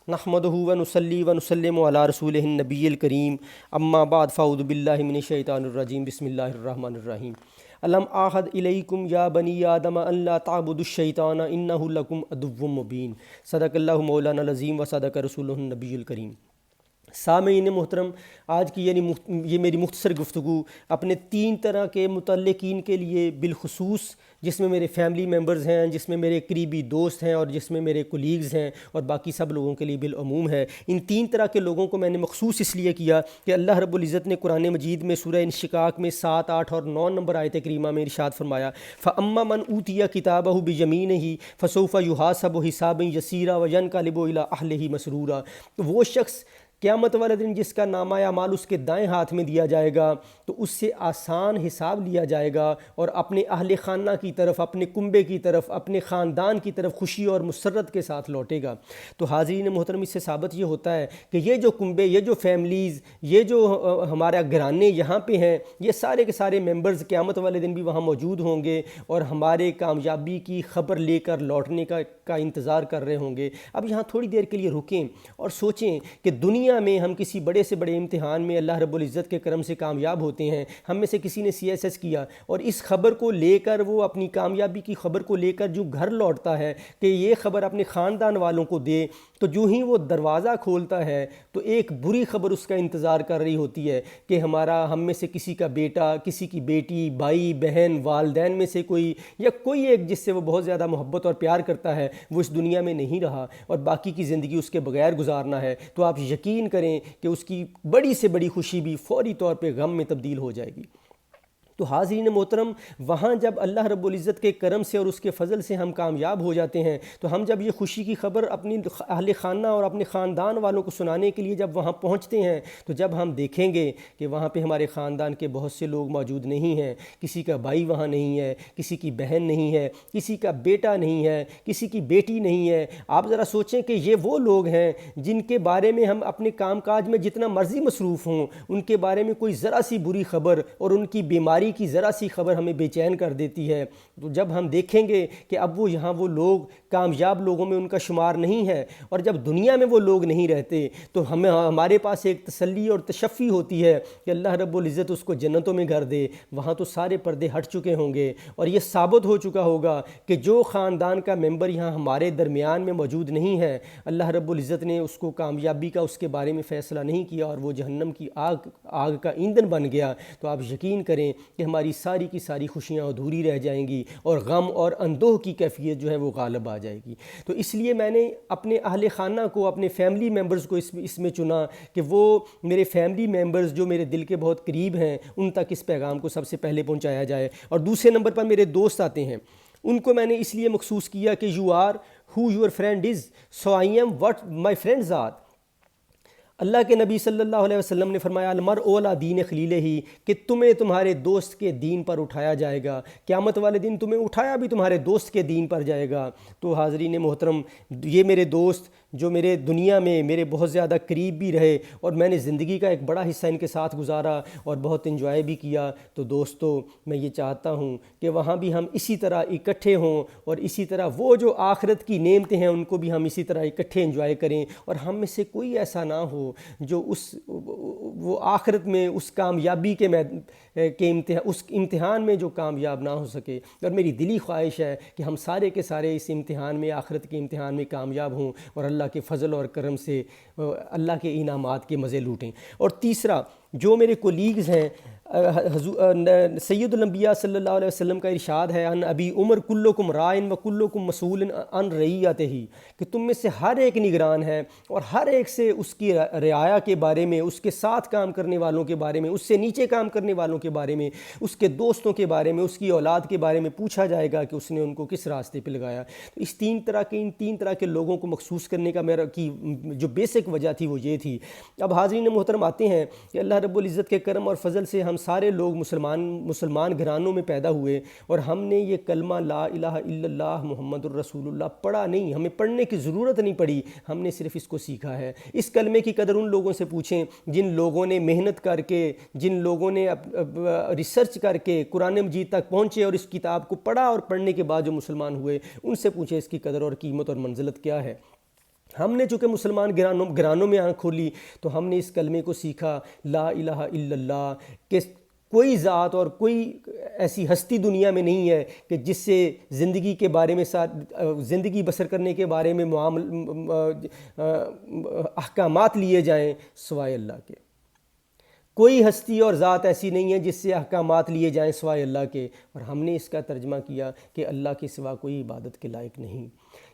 نحمدہ ونصلی ونسلم علی رسولہ النبی الکریم اما بعد فاعوذ باللہ من الشیطان الرجیم بسم اللہ الرحمن الرحیم الم اعہد الیکم یا بنی آدم ان لا تعبدوا الشیطان انہ لکم عدو مبین صدق اللہ مولانا العظیم و صدق رسولہ النبی الکریم۔ سامعین محترم، آج کی یہ میری مختصر گفتگو اپنے 3 طرح کے متعلقین کے لیے بالخصوص، جس میں میرے فیملی ممبرز ہیں، جس میں میرے قریبی دوست ہیں اور جس میں میرے کولیگز ہیں، اور باقی سب لوگوں کے لیے بالعموم ہے۔ ان 3 طرح کے لوگوں کو میں نے مخصوص اس لیے کیا کہ اللہ رب العزت نے قرآن مجید میں سورہ انشقاق میں 7، 8 اور 9 نمبر آیت کریمہ میں ارشاد فرمایا فَأَمَّا مَنْ أُوتِيَ كِتَابَهُ بِيَمِينِهِ فَسَوْفَ يُحَاسَبُ حِسَابًا يَسِيرًا وَيَنْقَلِبُ إِلَىٰ أَهْلِهِ مَسْرُورًا۔ تو وہ شخص قیامت والے دن جس کا نامہ اعمال اس کے دائیں ہاتھ میں دیا جائے گا تو اس سے آسان حساب لیا جائے گا اور اپنے اہل خانہ کی طرف، اپنے کنبے کی طرف، اپنے خاندان کی طرف خوشی اور مسرت کے ساتھ لوٹے گا۔ تو حاضرین محترم، اس سے ثابت یہ ہوتا ہے کہ یہ جو کنبے، یہ جو فیملیز، یہ جو ہمارا گھرانے یہاں پہ ہیں، یہ سارے کے سارے ممبرز قیامت والے دن بھی وہاں موجود ہوں گے اور ہمارے کامیابی کی خبر لے کر لوٹنے کا انتظار کر رہے ہوں گے۔ اب یہاں تھوڑی دیر کے لیے رکیں اور سوچیں کہ دنیا میں ہم کسی بڑے سے بڑے امتحان میں اللہ رب العزت کے کرم سے کامیاب ہوتے ہیں، ہم میں سے کسی نے CSS کیا اور اس خبر کو لے کر، وہ اپنی کامیابی کی خبر کو لے کر جو گھر لوٹتا ہے کہ یہ خبر اپنے خاندان والوں کو دے، تو جو ہی وہ دروازہ کھولتا ہے تو ایک بری خبر اس کا انتظار کر رہی ہوتی ہے کہ ہم میں سے کسی کا بیٹا، کسی کی بیٹی، بھائی بہن، والدین میں سے کوئی یا کوئی ایک جس سے وہ بہت زیادہ محبت اور پیار کرتا ہے وہ اس دنیا میں نہیں رہا اور باقی کی زندگی اس کے بغیر گزارنا ہے۔ تو آپ یقین کریں کہ اس کی بڑی سے بڑی خوشی بھی فوری طور پہ غم میں تبدیل ہو جائے گی۔ تو حاضرین محترم، وہاں جب اللہ رب العزت کے کرم سے اور اس کے فضل سے ہم کامیاب ہو جاتے ہیں تو ہم جب یہ خوشی کی خبر اپنی اہل خانہ اور اپنے خاندان والوں کو سنانے کے لیے جب وہاں پہنچتے ہیں تو جب ہم دیکھیں گے کہ وہاں پہ ہمارے خاندان کے بہت سے لوگ موجود نہیں ہیں، کسی کا بھائی وہاں نہیں ہے، کسی کی بہن نہیں ہے، کسی کا بیٹا نہیں ہے، کسی کی بیٹی نہیں ہے، آپ ذرا سوچیں کہ یہ وہ لوگ ہیں جن کے بارے میں ہم اپنے کام کاج میں جتنا مرضی مصروف ہوں، ان کے بارے میں کوئی ذرا سی بری خبر اور ان کی بیماری کی ذرا سی خبر ہمیں بے چین کر دیتی ہے۔ تو جب ہم دیکھیں گے کہ اب وہ لوگ کامیاب لوگوں میں ان کا شمار نہیں ہے اور جب دنیا میں وہ لوگ نہیں رہتے تو ہمارے پاس ایک تسلی اور تشفی ہوتی ہے کہ اللہ رب العزت اس کو جنتوں میں گھر دے۔ وہاں تو سارے پردے ہٹ چکے ہوں گے اور یہ ثابت ہو چکا ہوگا کہ جو خاندان کا ممبر یہاں ہمارے درمیان میں موجود نہیں ہے، اللہ رب العزت نے اس کو کامیابی کا اس کے بارے میں فیصلہ نہیں کیا اور وہ جہنم کی آگ کا ایندھن بن گیا، تو آپ یقین کریں کہ ہماری ساری کی ساری خوشیاں ادھوری رہ جائیں گی اور غم اور اندوہ کی کیفیت جو ہے وہ غالب آ جائے گی۔ تو اس لیے میں نے اپنے اہل خانہ کو، اپنے فیملی ممبرز کو اس میں چنا کہ وہ میرے فیملی ممبرز جو میرے دل کے بہت قریب ہیں ان تک اس پیغام کو سب سے پہلے پہنچایا جائے، اور دوسرے نمبر پر میرے دوست آتے ہیں۔ ان کو میں نے اس لیے مخصوص کیا کہ you are who your friend is, so I am what my friends are. Allah کے نبی صلی اللہ علیہ وسلم نے فرمایا المرء علی دین خلیلہ، کہ تمہیں تمہارے دوست کے دین پر اٹھایا جائے گا، قیامت والے دن تمہیں اٹھایا بھی تمہارے دوست کے دین پر جائے گا۔ تو حاضرین محترم، یہ میرے دوست جو میرے دنیا میں میرے بہت زیادہ قریب بھی رہے اور میں نے زندگی کا ایک بڑا حصہ ان کے ساتھ گزارا اور بہت انجوائے بھی کیا، تو دوستو میں یہ چاہتا ہوں کہ وہاں بھی ہم اسی طرح اکٹھے ہوں اور اسی طرح وہ جو آخرت کی نعمتیں ہیں ان کو بھی ہم اسی طرح اکٹھے انجوائے کریں، اور ہم میں سے کوئی ایسا نہ ہو جو وہ آخرت میں اس کامیابی کے اس امتحان میں جو کامیاب نہ ہو سکے۔ اور میری دلی خواہش ہے کہ ہم سارے کے سارے اس امتحان میں، آخرت کے امتحان میں کامیاب ہوں اور اللہ کے فضل اور کرم سے اللہ کے انعامات کے مزے لوٹیں۔ اور تیسرا، جو میرے کولیگز ہیں، سید الانبیاء صلی اللہ علیہ وسلم کا ارشاد ہے ان ابی عمر کلکم رائن و کلکم مسئول عن رعیتہ، کہ تم میں سے ہر ایک نگران ہے اور ہر ایک سے اس کی رعایا کے بارے میں، اس کے ساتھ کام کرنے والوں کے بارے میں، اس سے نیچے کام کرنے والوں کے بارے میں، اس کے دوستوں کے بارے میں، اس کی اولاد کے بارے میں پوچھا جائے گا کہ اس نے ان کو کس راستے پہ لگایا۔ تو ان تین طرح کے لوگوں کو مخصوص کرنے کا میرا کی جو بیسک وجہ تھی وہ یہ تھی۔ اب حاضرین محترم آتے ہیں کہ اللہ رب العزت کے کرم اور فضل سے ہم سارے لوگ مسلمان گھرانوں میں پیدا ہوئے اور ہم نے یہ کلمہ لا الہ الا اللہ محمد الرسول اللہ پڑھا نہیں، ہمیں پڑھنے کی ضرورت نہیں پڑی، ہم نے صرف اس کو سیکھا ہے۔ اس کلمے کی قدر ان لوگوں سے پوچھیں جن لوگوں نے محنت کر کے، جن لوگوں نے ریسرچ کر کے قرآن مجید تک پہنچے اور اس کتاب کو پڑھا اور پڑھنے کے بعد جو مسلمان ہوئے، ان سے پوچھیں اس کی قدر اور قیمت اور منزلت کیا ہے۔ ہم نے چونکہ مسلمان گھرانوں میں آنکھ کھولی تو ہم نے اس کلمے کو سیکھا، لا الہ الا اللہ، کہ کوئی ذات اور کوئی ایسی ہستی دنیا میں نہیں ہے کہ جس سے زندگی کے بارے میں زندگی بسر کرنے کے بارے میں احکامات لیے جائیں سوائے اللہ کے۔ کوئی ہستی اور ذات ایسی نہیں ہے جس سے احکامات لیے جائیں سوائے اللہ کے، اور ہم نے اس کا ترجمہ کیا کہ اللہ کے سوا کوئی عبادت کے لائق نہیں۔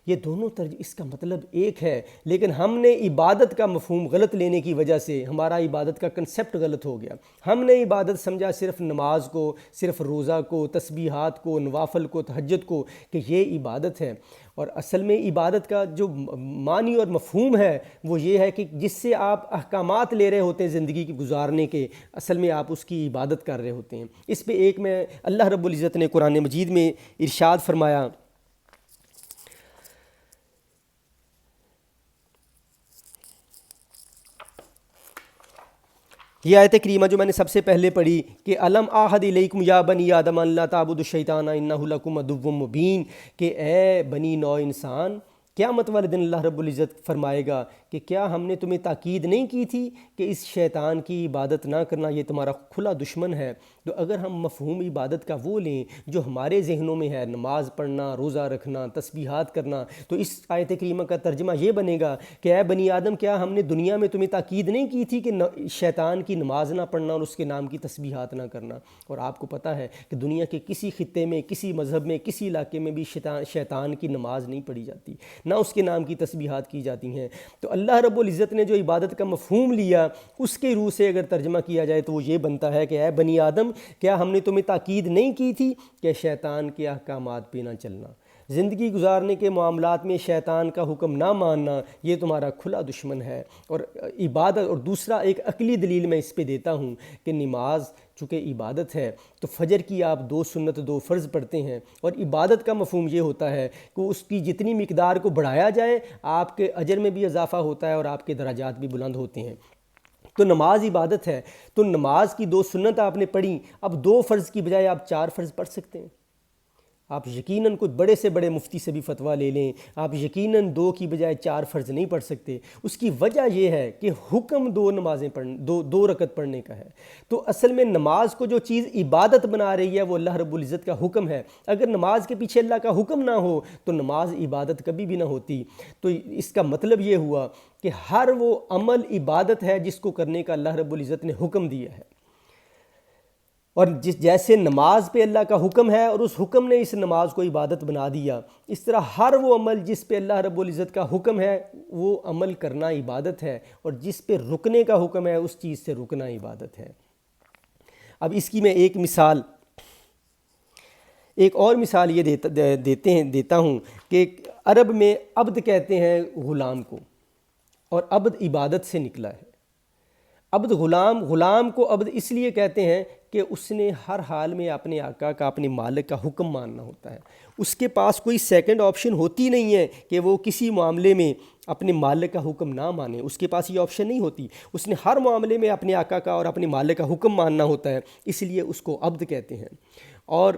یہ دونوں اس کا مطلب ایک ہے، لیکن ہم نے عبادت کا مفہوم غلط لینے کی وجہ سے ہمارا عبادت کا کنسیپٹ غلط ہو گیا۔ ہم نے عبادت سمجھا صرف نماز کو، صرف روزہ کو، تسبیحات کو، نوافل کو، تہجد کو، کہ یہ عبادت ہے، اور اصل میں عبادت کا جو معنی اور مفہوم ہے وہ یہ ہے کہ جس سے آپ احکامات لے رہے ہوتے ہیں زندگی کی گزارنے کے، اصل میں آپ اس کی عبادت کر رہے ہوتے ہیں۔ اس پہ ایک میں اللہ رب العزت نے قرآن مجید میں ارشاد فرمایا، یہ آیت کریمہ جو میں نے سب سے پہلے پڑھی کہ الم اعہد الیکم یا بنی آدم ان لا تعبدوا الشیطان انہ لکم عدو مبین، کہ اے بنی نوع انسان، قیامت والے دن اللہ رب العزت فرمائے گا کہ کیا ہم نے تمہیں تاکید نہیں کی تھی کہ اس شیطان کی عبادت نہ کرنا، یہ تمہارا کھلا دشمن ہے۔ تو اگر ہم مفہوم عبادت کا وہ لیں جو ہمارے ذہنوں میں ہے، نماز پڑھنا، روزہ رکھنا، تسبیحات کرنا، تو اس آیت کریمہ کا ترجمہ یہ بنے گا کہ اے بنی آدم، کیا ہم نے دنیا میں تمہیں تاکید نہیں کی تھی کہ شیطان کی نماز نہ پڑھنا اور اس کے نام کی تسبیحات نہ کرنا؟ اور آپ کو پتہ ہے کہ دنیا کے کسی خطے میں، کسی مذہب میں، کسی علاقے میں بھی شیطان کی نماز نہیں پڑھی جاتی، نہ اس کے نام کی تسبیحات کی جاتی ہیں۔ تو اللہ رب العزت نے جو عبادت کا مفہوم لیا، اس کے روح سے اگر ترجمہ کیا جائے تو وہ یہ بنتا ہے کہ اے بنی آدم، کیا ہم نے تمہیں تاکید نہیں کی تھی کہ شیطان کے احکامات پہ نہ چلنا، زندگی گزارنے کے معاملات میں شیطان کا حکم نہ ماننا، یہ تمہارا کھلا دشمن ہے۔ اور عبادت، اور دوسرا ایک عقلی دلیل میں اس پہ دیتا ہوں کہ نماز چونکہ عبادت ہے تو فجر کی آپ 2 سنت 2 فرض پڑھتے ہیں، اور عبادت کا مفہوم یہ ہوتا ہے کہ اس کی جتنی مقدار کو بڑھایا جائے آپ کے اجر میں بھی اضافہ ہوتا ہے اور آپ کے درجات بھی بلند ہوتے ہیں۔ تو نماز عبادت ہے، تو نماز کی 2 سنت آپ نے پڑھی، اب 2 فرض کی بجائے آپ 4 فرض پڑھ سکتے ہیں۔ آپ یقیناً کوئی بڑے سے بڑے مفتی سے بھی فتویٰ لے لیں، آپ یقیناً 2 کی بجائے 4 فرض نہیں پڑھ سکتے۔ اس کی وجہ یہ ہے کہ حکم 2 نمازیں پڑھنے، 2 رکعت پڑھنے کا ہے۔ تو اصل میں نماز کو جو چیز عبادت بنا رہی ہے وہ اللہ رب العزت کا حکم ہے۔ اگر نماز کے پیچھے اللہ کا حکم نہ ہو تو نماز عبادت کبھی بھی نہ ہوتی۔ تو اس کا مطلب یہ ہوا کہ ہر وہ عمل عبادت ہے جس کو کرنے کا اللہ رب العزت نے حکم دیا ہے، اور جیسے نماز پہ اللہ کا حکم ہے اور اس حکم نے اس نماز کو عبادت بنا دیا، اس طرح ہر وہ عمل جس پہ اللہ رب العزت کا حکم ہے وہ عمل کرنا عبادت ہے، اور جس پہ رکنے کا حکم ہے اس چیز سے رکنا عبادت ہے۔ اب اس کی میں ایک اور مثال یہ دیتا ہوں کہ عرب میں عبد کہتے ہیں غلام کو، اور عبد عبادت سے نکلا ہے۔ عبد غلام کو عبد اس لیے کہتے ہیں کہ اس نے ہر حال میں اپنے آقا کا، اپنے مالک کا حکم ماننا ہوتا ہے، اس کے پاس کوئی سیکنڈ آپشن ہوتی نہیں ہے کہ وہ کسی معاملے میں اپنے مالک کا حکم نہ مانے، اس کے پاس یہ آپشن نہیں ہوتی، اس نے ہر معاملے میں اپنے آقا کا اور اپنے مالک کا حکم ماننا ہوتا ہے، اس لیے اس کو عبد کہتے ہیں۔ اور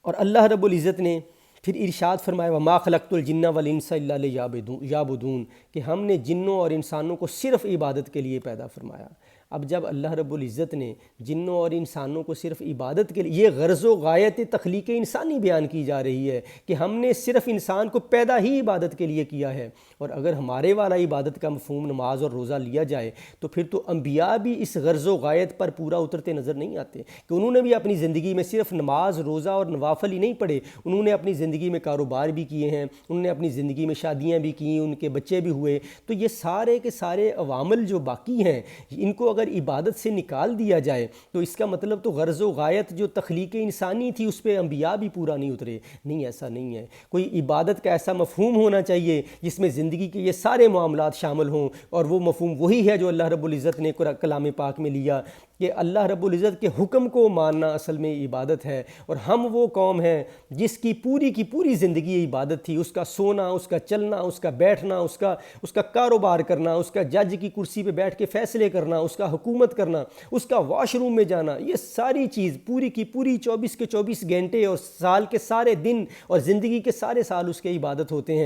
اللہ رب العزت نے پھر ارشاد فرمایا وَمَا خَلَقْتُ الْجِنَّ وَالْإِنسَ إِلَّا لِيَعْبُدُونَ، کہ ہم نے جنوں اور انسانوں کو صرف عبادت کے لیے پیدا فرمایا۔ اب جب اللہ رب العزت نے جنوں اور انسانوں کو صرف عبادت کے لیے، یہ غرض و غایت تخلیق انسانی بیان کی جا رہی ہے کہ ہم نے صرف انسان کو پیدا ہی عبادت کے لیے کیا ہے۔ اور اگر ہمارے والا عبادت کا مفہوم نماز اور روزہ لیا جائے تو پھر تو انبیاء بھی اس غرض و غایت پر پورا اترتے نظر نہیں آتے، کہ انہوں نے بھی اپنی زندگی میں صرف نماز، روزہ اور نوافل ہی نہیں پڑھے، انہوں نے اپنی زندگی میں کاروبار بھی کیے ہیں، انہوں نے اپنی زندگی میں شادیاں بھی کیں، ان کے بچے بھی ہوئے۔ تو یہ سارے کے سارے عوامل جو باقی ہیں ان کو اگر عبادت سے نکال دیا جائے تو اس کا مطلب تو غرض و غایت جو تخلیق انسانی تھی اس پہ انبیاء بھی پورا نہیں اترے۔ نہیں، ایسا نہیں ہے۔ کوئی عبادت کا ایسا مفہوم ہونا چاہیے جس میں زندگی کے یہ سارے معاملات شامل ہوں، اور وہ مفہوم وہی ہے جو اللہ رب العزت نے کلام پاک میں لیا کہ اللہ رب العزت کے حکم کو ماننا اصل میں عبادت ہے، اور ہم وہ قوم ہیں جس کی پوری زندگی عبادت تھی، اس کا سونا، اس کا چلنا، اس کا بیٹھنا، اس کا کاروبار کرنا، اس کا جج کی کرسی پہ بیٹھ کے فیصلے کرنا، اس کا حکومت کرنا، اس کا واش روم میں جانا، یہ ساری چیز پوری کی پوری 24 کے 24 گھنٹے اور سال کے سارے دن اور زندگی کے سارے سال اس کے عبادت ہوتے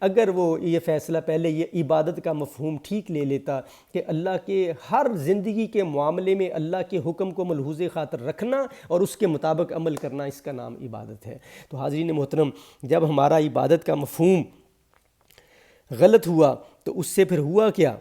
اگر وہ یہ فیصلہ پہلے یہ عبادت کا مفہوم ٹھیک لے لیتا کہ اللہ کے ہر زندگی کے معاملے میں اللہ کے حکم کو ملحوظ خاطر رکھنا اور اس کے مطابق عمل کرنا، اس کا نام عبادت ہے۔ تو حاضرین محترم، جب ہمارا عبادت کا مفہوم غلط ہوا تو اس سے پھر ہوا کیا؟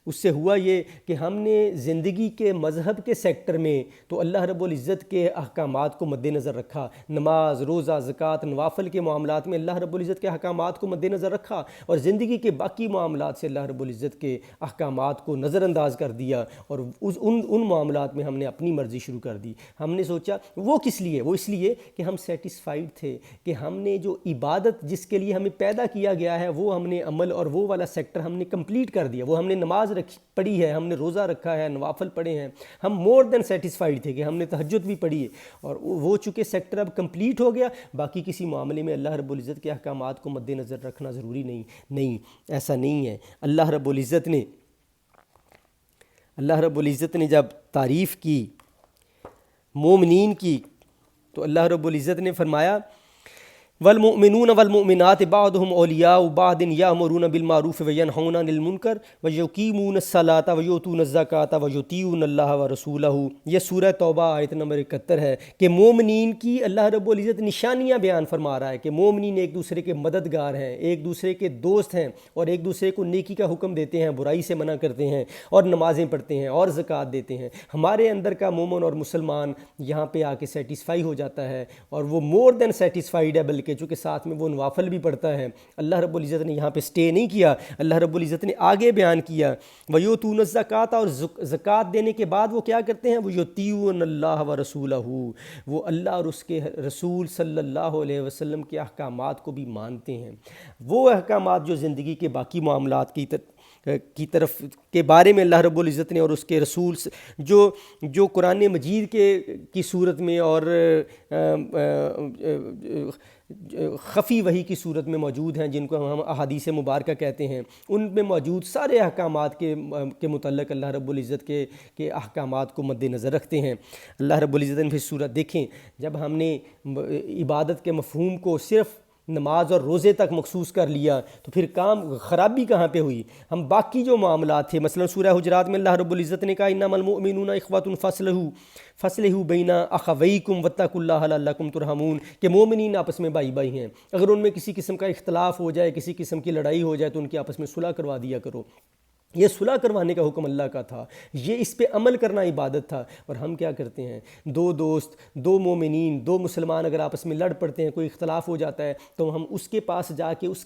اس سے ہوا یہ کہ ہم نے زندگی کے مذہب کے سیکٹر میں تو اللہ رب العزت کے احکامات کو مد نظر رکھا، نماز، روزہ، زکوٰۃ، نوافل کے معاملات میں اللہ رب العزت کے احکامات کو مد نظر رکھا، اور زندگی کے باقی معاملات سے اللہ رب العزت کے احکامات کو نظر انداز کر دیا، اور ان معاملات میں ہم نے اپنی مرضی شروع کر دی۔ ہم نے سوچا وہ کس لیے؟ وہ اس لیے کہ ہم سیٹسفائیڈ تھے کہ ہم نے جو عبادت جس کے لیے ہمیں پیدا کیا گیا ہے وہ ہم نے عمل اور وہ والا سیکٹر ہم نے کمپلیٹ کر دیا، وہ ہم نے نماز پڑھی ہے، ہم نے روزہ رکھا ہے، نوافل پڑھے ہیں، ہم مور دین سیٹسفائیڈ تھے کہ ہم نے تہجد بھی پڑھی ہے، اور وہ چونکہ سیکٹر اب کمپلیٹ ہو گیا، باقی کسی معاملے میں اللہ رب العزت کے احکامات کو مد نظر رکھنا ضروری نہیں، ایسا نہیں ہے۔ اللہ رب العزت نے جب تعریف کی مومنین کی تو اللہ رب العزت نے فرمایا والمؤمنون والمؤمنات بعضهم اولیاء بعض یامرون بالمعروف وینہون عن المنکر ویقیمون الصلاۃ ویؤتون الزکوٰۃ ویطیعون اللہ ورسولہ۔ یہ سورہ توبہ آیت نمبر 71 ہے کہ مومنین کی اللہ رب العزت نشانیاں بیان فرما رہا ہے کہ مومنین ایک دوسرے کے مددگار ہیں، ایک دوسرے کے دوست ہیں، اور ایک دوسرے کو نیکی کا حکم دیتے ہیں، برائی سے منع کرتے ہیں، اور نمازیں پڑھتے ہیں اور زکوٰۃ دیتے ہیں۔ ہمارے اندر کا مومن اور مسلمان یہاں پہ آ کے سیٹسفائی ہو جاتا ہے، اور وہ مور دین سیٹسفائیڈ ہے، بلکہ چونکہ ساتھ میں وہ نوافل بھی پڑھتا ہے۔ اللہ رب العزت نے یہاں پہ سٹے نہیں کیا، اللہ رب العزت نے آگے بیان کیا وَيُؤْتُونَ الزَّكَاةَ، اور زکوٰۃ دینے کے بعد وہ کیا کرتے ہیں؟ وَيُطِيعُونَ اللَّهَ وَرَسُولَهُ، وہ اللہ اور اس کے رسول صلی اللہ علیہ وسلم کے احکامات کو بھی مانتے ہیں، وہ احکامات جو زندگی کے باقی معاملات کی طرف کے بارے میں اللہ رب العزت نے اور اس کے رسول جو قرآن مجید کی صورت میں اور خفی وحی کی صورت میں موجود ہیں، جن کو ہم احادیث مبارکہ کہتے ہیں، ان میں موجود سارے احکامات کے متعلق اللہ رب العزت کے احکامات کو مد نظر رکھتے ہیں۔ اللہ رب العزت نے پھر صورت دیکھیں، جب ہم نے عبادت کے مفہوم کو صرف نماز اور روزے تک مخصوص کر لیا تو پھر خرابی کہاں پہ ہوئی؟ ہم باقی جو معاملات تھے، مثلا سورہ حجرات میں اللہ رب العزت نے کہا انما المؤمنون اخوۃ فاصلحوا بین اخویکم واتقوا اللہ لعلکم ترحمون، کہ مومنین آپس میں بھائی ہیں، اگر ان میں کسی قسم کا اختلاف ہو جائے، کسی قسم کی لڑائی ہو جائے تو ان کی آپس میں صلح کروا دیا کرو۔ یہ صلح کروانے کا حکم اللہ کا تھا، یہ اس پہ عمل کرنا عبادت تھا۔ اور ہم کیا کرتے ہیں؟ دو دوست، دو مومنین، دو مسلمان اگر آپس میں لڑ پڑتے ہیں، کوئی اختلاف ہو جاتا ہے تو ہم اس کے پاس جا کے اس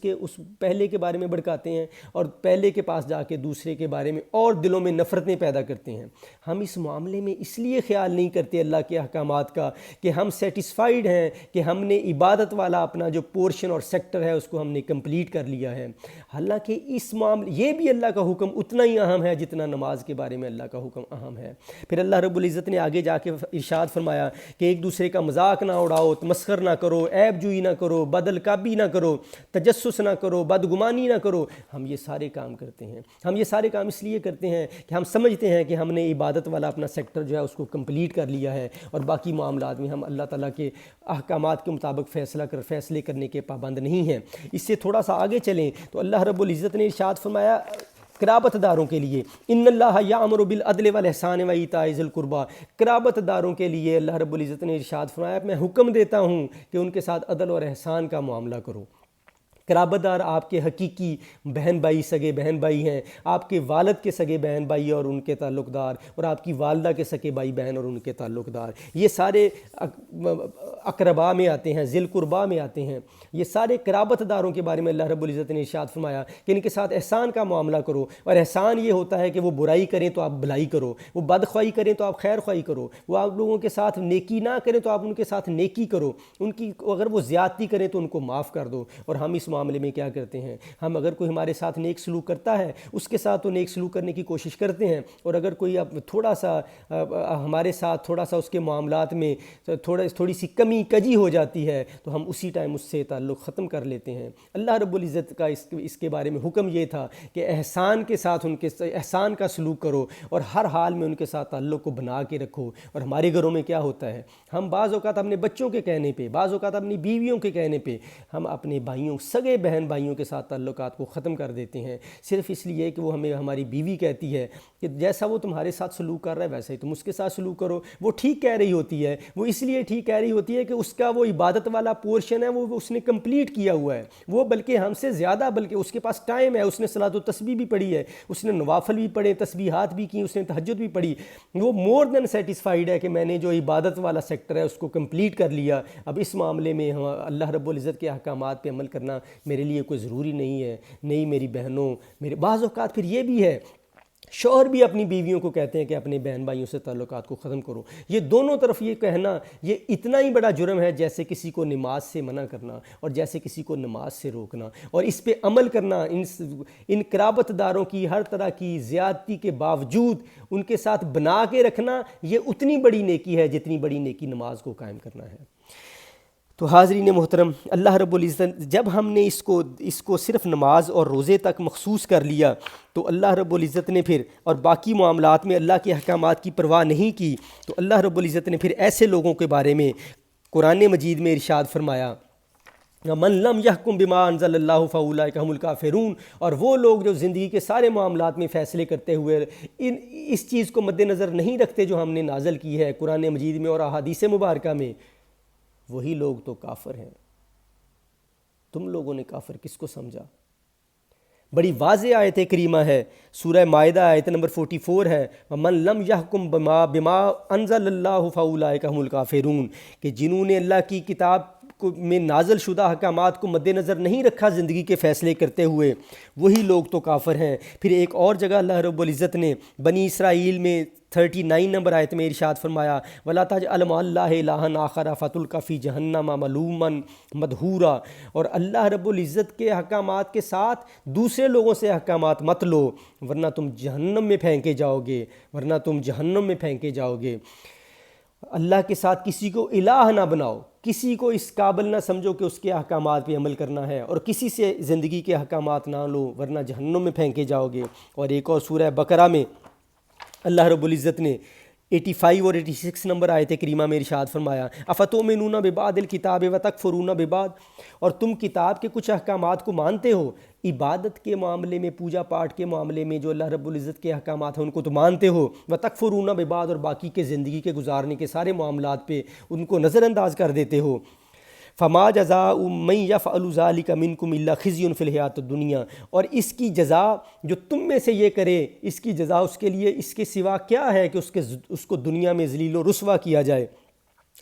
پہلے کے بارے میں بھڑکاتے ہیں، اور پہلے کے پاس جا کے دوسرے کے بارے میں اور دلوں میں نفرتیں پیدا کرتے ہیں۔ ہم اس معاملے میں اس لیے خیال نہیں کرتے اللہ کے احکامات کا کہ ہم سیٹسفائیڈ ہیں کہ ہم نے عبادت والا اپنا جو پورشن اور سیکٹر ہے اس کو ہم نے کمپلیٹ کر لیا ہے، حالانکہ اس معاملے یہ بھی اللہ کا حکم اتنا ہی اہم ہے جتنا نماز کے بارے میں اللہ کا حکم اہم ہے۔ پھر اللہ رب العزت نے آگے جا کے ارشاد فرمایا کہ ایک دوسرے کا مذاق نہ اڑاؤ، تمسخر نہ کرو، عیب جوئی نہ کرو، بد القابی نہ کرو، تجسس نہ کرو، بدگمانی نہ کرو۔ ہم یہ سارے کام کرتے ہیں، ہم یہ سارے کام اس لیے کرتے ہیں کہ ہم سمجھتے ہیں کہ ہم نے عبادت والا اپنا سیکٹر جو ہے اس کو کمپلیٹ کر لیا ہے، اور باقی معاملات میں ہم اللہ تعالیٰ کے احکامات کے مطابق فیصلے کرنے کے پابند نہیں ہیں۔ اس سے تھوڑا سا آگے چلیں تو اللہ رب العزت نے ارشاد فرمایا قرابت داروں کے لیے ان اللہ یامر بالعدل والاحسان وایتاء ذی القربی، قرابت داروں کے لیے اللہ رب العزت نے ارشاد فرمایا میں حکم دیتا ہوں کہ ان کے ساتھ عدل اور احسان کا معاملہ کرو۔ قرابت دار آپ کے حقیقی بہن بھائی، سگے بہن بھائی ہیں، آپ کے والد کے سگے بہن بھائی اور ان کے تعلق دار، اور آپ کی والدہ کے سگے بھائی بہن اور ان کے تعلق دار، یہ سارے اقربا میں آتے ہیں، ذی القربا میں آتے ہیں۔ یہ سارے قرابت داروں کے بارے میں اللہ رب العزت نے ارشاد فرمایا کہ ان کے ساتھ احسان کا معاملہ کرو، اور احسان یہ ہوتا ہے کہ وہ برائی کریں تو آپ بھلائی کرو، وہ بدخواہی کریں تو آپ خیر خواہی کرو، وہ آپ لوگوں کے ساتھ نیکی نہ کریں تو آپ ان کے ساتھ نیکی کرو، ان کی اگر وہ زیادتی کریں تو ان کو معاف کر دو۔ اور ہم اس معاملے میں کیا کرتے ہیں؟ ہم اگر کوئی ہمارے ساتھ نیک سلوک کرتا ہے اس کے ساتھ تو نیک سلوک کرنے کی کوشش کرتے ہیں، اور اگر کوئی اب تھوڑا سا ہمارے ساتھ تھوڑا سا اس کے معاملات میں تھوڑی سی کمی کجی ہو جاتی ہے تو ہم اسی ٹائم اس سے تعلق ختم کر لیتے ہیں۔ اللہ رب العزت کا اس کے بارے میں حکم یہ تھا کہ احسان کے ساتھ احسان کا سلوک کرو اور ہر حال میں ان کے ساتھ تعلق کو بنا کے رکھو۔ اور ہمارے گھروں میں کیا ہوتا ہے، ہم بعض اوقات اپنے بچوں کے کہنے پہ، بعض اوقات اپنی بیویوں کے کہنے پہ ہم اپنے بھائیوں، سگے بہن بھائیوں کے ساتھ تعلقات کو ختم کر دیتے ہیں، صرف اس لیے کہ وہ ہمیں ہماری بیوی کہتی ہے کہ جیسا وہ تمہارے ساتھ سلوک کر رہا ہے ویسا ہی تم اس کے ساتھ سلوک کرو۔ وہ ٹھیک کہہ رہی ہوتی ہے، وہ اس لیے ٹھیک کہہ رہی ہوتی ہے کہ اس کا وہ عبادت والا پورشن ہے وہ اس نے کمپلیٹ کیا ہوا ہے، وہ بلکہ ہم سے زیادہ، بلکہ اس کے پاس ٹائم ہے، اس نے صلاۃ و تسبیح بھی پڑھی ہے، اس نے نوافل بھی پڑھے، تسبیحات بھی کی، اس نے تہجد بھی پڑھی، وہ مور دین سیٹسفائیڈ ہے کہ میں نے جو عبادت والا سیکٹر ہے اس کو کمپلیٹ کر لیا۔ اب اس معاملے میں اللہ رب العزت کے احکامات پہ عمل کرنا میرے لیے کوئی ضروری نہیں ہے۔ نہیں میری بہنوں، میرے بعض اوقات پھر یہ بھی ہے، شوہر بھی اپنی بیویوں کو کہتے ہیں کہ اپنے بہن بھائیوں سے تعلقات کو ختم کرو۔ یہ دونوں طرف یہ کہنا یہ اتنا ہی بڑا جرم ہے جیسے کسی کو نماز سے منع کرنا اور جیسے کسی کو نماز سے روکنا، اور اس پہ عمل کرنا، ان قرابت داروں کی ہر طرح کی زیادتی کے باوجود ان کے ساتھ بنا کے رکھنا، یہ اتنی بڑی نیکی ہے جتنی بڑی نیکی نماز کو قائم کرنا ہے۔ تو حاضرین محترم، اللہ رب العزت جب ہم نے اس کو صرف نماز اور روزے تک مخصوص کر لیا تو اللہ رب العزت نے پھر اور باقی معاملات میں اللہ کے احکامات کی پرواہ نہیں کی، تو اللہ رب العزت نے پھر ایسے لوگوں کے بارے میں قرآن مجید میں ارشاد فرمایا، من لم یحکم بما انزل اللہ فاولئک هم الکافرون، اور وہ لوگ جو زندگی کے سارے معاملات میں فیصلے کرتے ہوئے اس چیز کو مد نظر نہیں رکھتے جو ہم نے نازل کی ہے قرآن مجید میں اور احادیث مبارکہ میں، وہی لوگ تو کافر ہیں۔ تم لوگوں نے کافر کس کو سمجھا؟ بڑی واضح آیت کریمہ ہے، سورہ مائدہ آیت نمبر 44 ہے، وَمَن لَمْ يَحْكُمْ بِمَا أَنزَلَ اللَّهُ فَأُولَئِكَ هُمُ الْكَافِرُونَ، کہ جنہوں نے اللہ کی کتاب میں نازل شدہ احکامات کو مد نظر نہیں رکھا زندگی کے فیصلے کرتے ہوئے، وہی لوگ تو کافر ہیں۔ پھر ایک اور جگہ اللہ رب العزت نے بنی اسرائیل میں 39 نمبر آیت میں ارشاد فرمایا، وَلَا تَجْعَلْ مَعَ اللَّهِ إِلَٰهًا آخَرَ فَتُلْقَىٰ فِي جَهَنَّمَ مَلُومًا مَدْحُورًا، اور اللہ رب العزت کے احکامات کے ساتھ دوسرے لوگوں سے احکامات مت لو ورنہ تم جہنم میں پھینکے جاؤ گے، اللہ کے ساتھ کسی کو الہ نہ بناؤ، کسی کو اس قابل نہ سمجھو کہ اس کے احکامات پہ عمل کرنا ہے، اور کسی سے زندگی کے احکامات نہ لو ورنہ جہنم میں پھینکے جاؤ گے۔ اور ایک اور سورہ بقرہ میں اللہ رب العزت نے 85 اور 86 نمبر آیت کریمہ میں ارشاد فرمایا، افتؤمنون ببعض الکتاب وتکفرون ببعض، اور تم کتاب کے کچھ احکامات کو مانتے ہو، عبادت کے معاملے میں، پوجا پاٹ کے معاملے میں جو اللہ رب العزت کے احکامات ہیں ان کو تو مانتے ہو، وتکفرون ببعض، اور باقی کے زندگی کے گزارنے کے سارے معاملات پہ ان کو نظر انداز کر دیتے ہو۔ فما جزاء من یفعل ذلک منکم الا خزی فی الحیاۃ الدنیا، اور اس کی جزا جو تم میں سے یہ کرے، اس کی جزا اس کے لیے اس کے سوا کیا ہے کہ اس کو دنیا میں ذلیل و رسوا کیا جائے،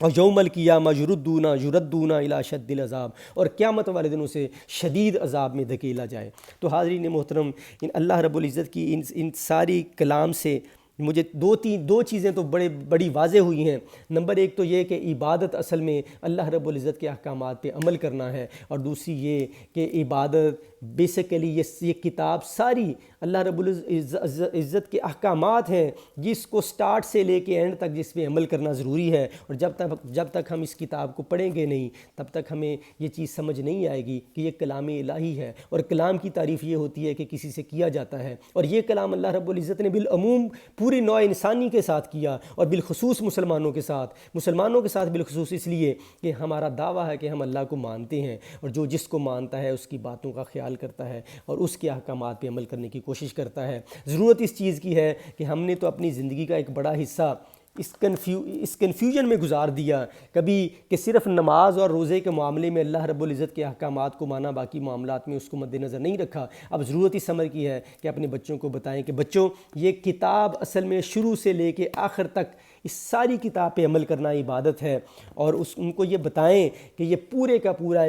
اور یوم القیامہ یردون الی اشد العذاب، اور قیامت والے دن اسے شدید عذاب میں دھکیلا جائے۔ تو حاضرین محترم، اللہ رب العزت کی ان ساری کلام سے مجھے دو چیزیں تو بڑی واضح ہوئی ہیں۔ نمبر ایک تو یہ کہ عبادت اصل میں اللہ رب العزت کے احکامات پہ عمل کرنا ہے، اور دوسری یہ کہ عبادت بیسیکلی یہ کتاب ساری اللہ رب العزت کے احکامات ہیں جس کو سٹارٹ سے لے کے اینڈ تک جس پہ عمل کرنا ضروری ہے، اور جب تک ہم اس کتاب کو پڑھیں گے نہیں تب تک ہمیں یہ چیز سمجھ نہیں آئے گی کہ یہ کلام الہی ہے، اور کلام کی تعریف یہ ہوتی ہے کہ کسی سے کیا جاتا ہے، اور یہ کلام اللہ رب العزت نے بالعموم پوری نوع انسانی کے ساتھ کیا، اور بالخصوص مسلمانوں کے ساتھ بالخصوص اس لیے کہ ہمارا دعویٰ ہے کہ ہم اللہ کو مانتے ہیں، اور جو جس کو مانتا ہے اس کی باتوں کا خیال کرتا ہے اور اس کے احکامات پہ عمل کرنے کی کوشش کرتا ہے۔ ضرورت اس چیز کی ہے کہ ہم نے تو اپنی زندگی کا ایک بڑا حصہ اس کنفیوژن میں گزار دیا، کبھی کہ صرف نماز اور روزے کے معاملے میں اللہ رب العزت کے احکامات کو مانا، باقی معاملات میں اس کو مد نظر نہیں رکھا۔ اب ضرورت اس امر کی ہے کہ اپنے بچوں کو بتائیں کہ بچوں، یہ کتاب اصل میں شروع سے لے کے آخر تک اس ساری کتاب پہ عمل کرنا عبادت ہے، اور ان کو یہ بتائیں کہ یہ پورے کا پورا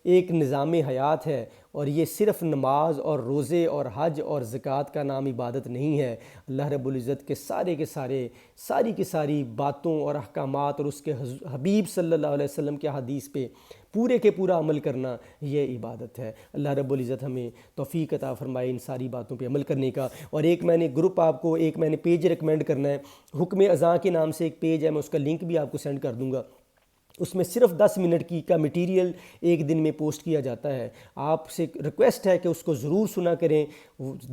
ایک نظام حیات ہے، اور یہ صرف نماز اور روزے اور حج اور زکوٰۃ کا نام عبادت نہیں ہے۔ اللہ رب العزت کے ساری کی ساری باتوں اور احکامات اور اس کے حبیب صلی اللہ علیہ وسلم کے حدیث پہ پورے کے پورا عمل کرنا یہ عبادت ہے۔ اللہ رب العزت ہمیں توفیق عطا فرمائے ان ساری باتوں پہ عمل کرنے کا۔ اور ایک میں نے پیج ریکمینڈ کرنا ہے، حکم اذاں کے نام سے ایک پیج ہے، میں اس کا لنک بھی آپ کو سینڈ کر دوں گا۔ اس میں صرف 10 منٹ کا میٹیریل ایک دن میں پوسٹ کیا جاتا ہے۔ آپ سے ریکویسٹ ہے کہ اس کو ضرور سنا کریں،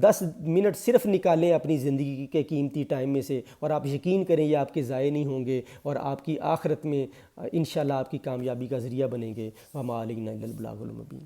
10 منٹ صرف نکالیں اپنی زندگی کے قیمتی ٹائم میں سے، اور آپ یقین کریں یہ آپ کے ضائع نہیں ہوں گے، اور آپ کی آخرت میں انشاءاللہ آپ کی کامیابی کا ذریعہ بنیں گے۔ وما علینا الا البلاغ المبین۔